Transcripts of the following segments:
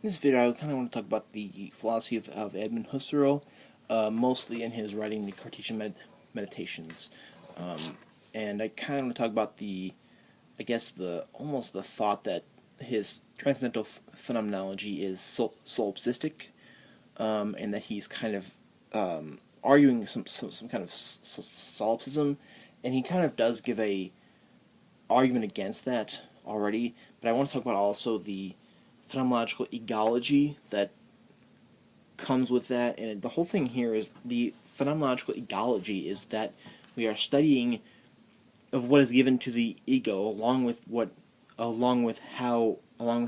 In this video, I kind of want to talk about the philosophy of Edmund Husserl, mostly in his writing the Cartesian Meditations, and I kind of want to talk about I guess almost the thought that his transcendental phenomenology is solipsistic, and that he's kind of arguing some kind of solipsism, and he kind of does give a argument against that already. But I want to talk about also the phenomenological egology that comes with that, and the whole thing here is the phenomenological egology is that we are studying of what is given to the ego, along with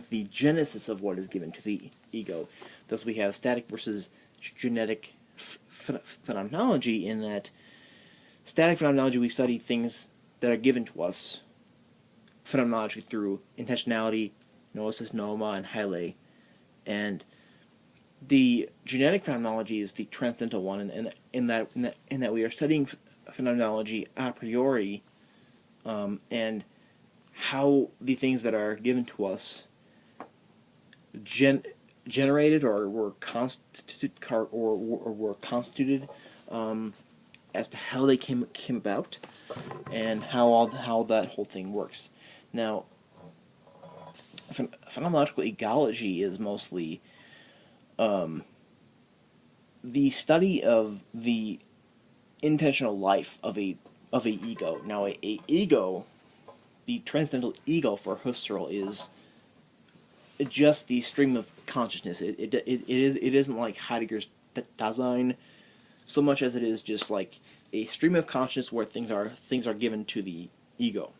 the genesis of what is given to the ego. Thus, we have static versus genetic phenomenology. In that static phenomenology, we study things that are given to us phenomenologically through intentionality, noesis, noema, and hyle, and the genetic phenomenology is the transcendental one, in that we are studying phenomenology a priori, and how the things that are given to us generated or were constituted, as to how they came about, and how that whole thing works. Now, phenomenological egology is mostly the study of the intentional life of a ego. Now, a ego, the transcendental ego for Husserl, is just the stream of consciousness. It isn't like Heidegger's Dasein so much as it is just like a stream of consciousness where things are given to the ego.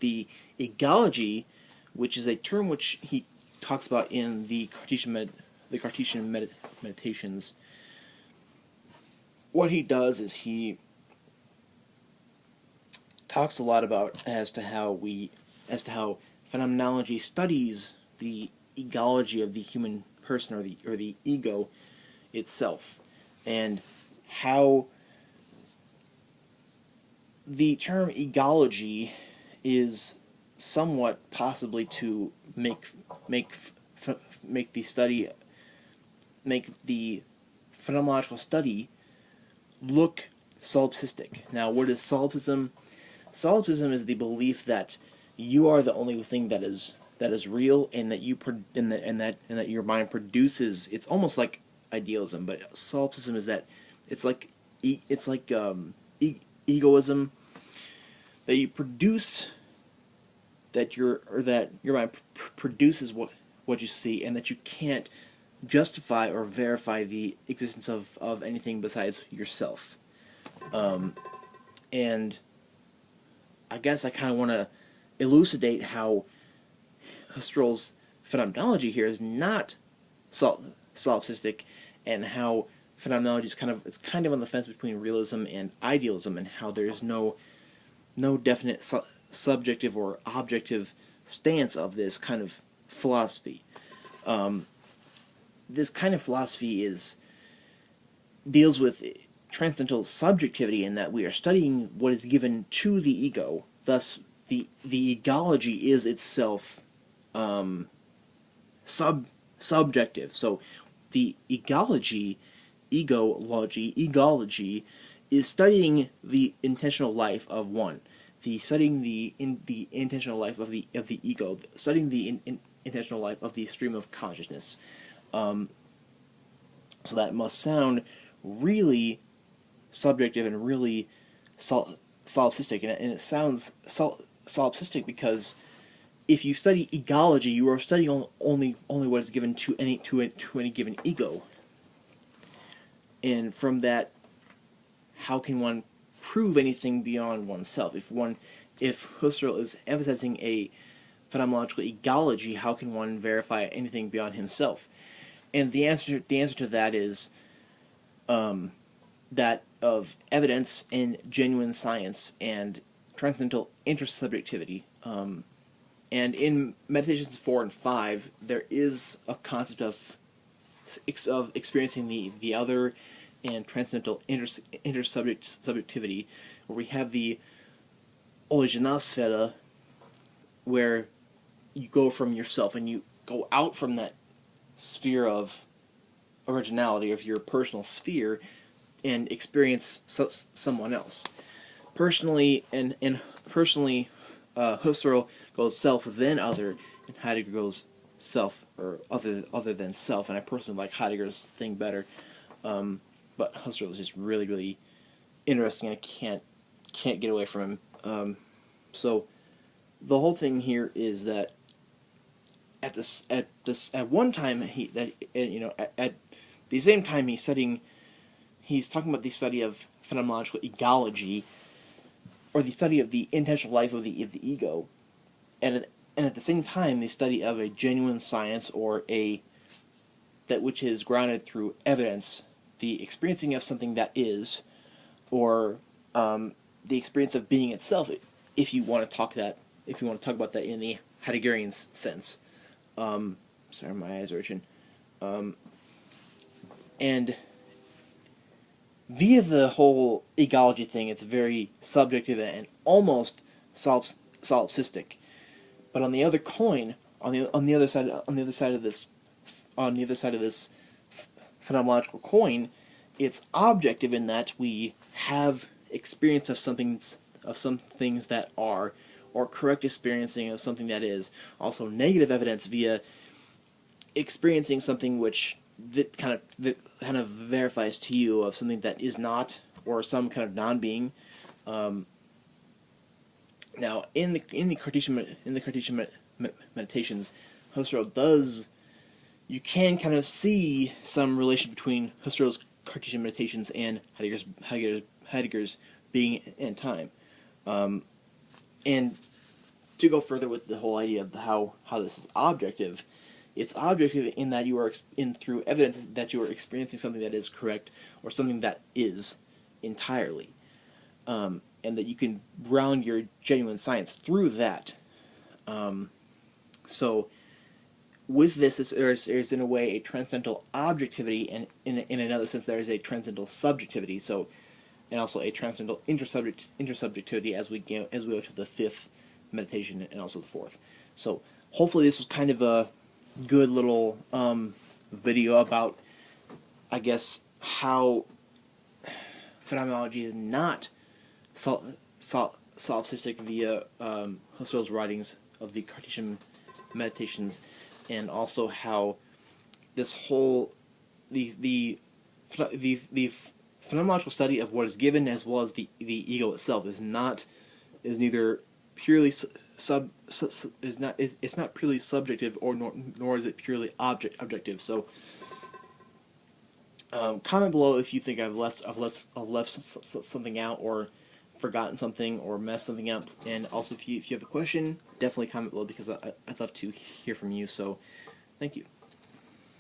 The egology, which is a term which he talks about in the Cartesian Meditations, what he does is he talks a lot about as to how phenomenology studies the egology of the human person, or the ego itself, and how the term egology is somewhat possibly to make the phenomenological study look solipsistic. Now, what is solipsism? Solipsism is the belief that you are the only thing that is real, and that your mind produces. It's almost like idealism, but solipsism is that it's like egoism, that you produce, that your mind produces what you see, and that you can't justify or verify the existence of anything besides yourself. And I guess I kind of want to elucidate how Husserl's phenomenology here is not solipsistic, and how phenomenology is kind of on the fence between realism and idealism, and how there's no definite subjective or objective stance of this kind of philosophy. This kind of philosophy deals with transcendental subjectivity, in that we are studying what is given to the ego. Thus, the egology is itself subjective. So, the egology is studying the intentional life of one. Studying the intentional life of the ego, studying the intentional life of the stream of consciousness. So that must sound really subjective and really solipsistic, and it sounds solipsistic because if you study egology, you are studying only what is given to any given ego, and from that, how can one prove anything beyond oneself? If Husserl is emphasizing a phenomenological egology, how can one verify anything beyond himself? And the answer to that is that of evidence and genuine science and transcendental intersubjectivity. And in Meditations 4 and 5, there is a concept of experiencing the other, and transcendental intersubjectivity, where we have the originalsfera, where you go from yourself and you go out from that sphere of originality, of your personal sphere, and experience someone else. Personally, Husserl goes self then other, and Heidegger goes self or other than self. And I personally like Heidegger's thing better, but Husserl is just really interesting, and I can't get away from him. So the whole thing here is that at one time at the same time he's talking about the study of phenomenological egology, or the study of the intentional life of the ego, and at the same time the study of a genuine science, or that which is grounded through evidence, the experiencing of something that is, or the experience of being itself, if you want to talk about that in the Heideggerian sense. Sorry, my eyes are itching. And via the whole egology thing, it's very subjective and almost solipsistic. But on the other coin, on the other side of this phenomenological coin, it's objective in that we have experience of some things that are, or correct experiencing of something that is. Also negative evidence via experiencing something which kind of verifies to you of something that is not, or some kind of non-being. Now, in the Cartesian meditations, Husserl does, you can kind of see some relation between Husserl's Cartesian meditations and Heidegger's being and time. And to go further with the whole idea of how this is objective, it's objective in that you are through evidence that you are experiencing something that is correct, or something that is entirely, and that you can ground your genuine science through that. So with this, there's in a way a transcendental objectivity, and in another sense there is a transcendental subjectivity. So, and also a transcendental intersubjectivity as we go to the fifth meditation and also the fourth. So hopefully this was kind of a good little video about, I guess, how phenomenology is not solipsistic via Husserl's writings of the Cartesian meditations, and also how this whole the phenomenological study of what is given as well as the ego itself is neither purely it's not purely subjective, or nor is it purely objective. So comment below if you think I've left something out, or forgotten something, or messed something up. And also if you have a question, definitely comment below, because I'd love to hear from you. So thank you.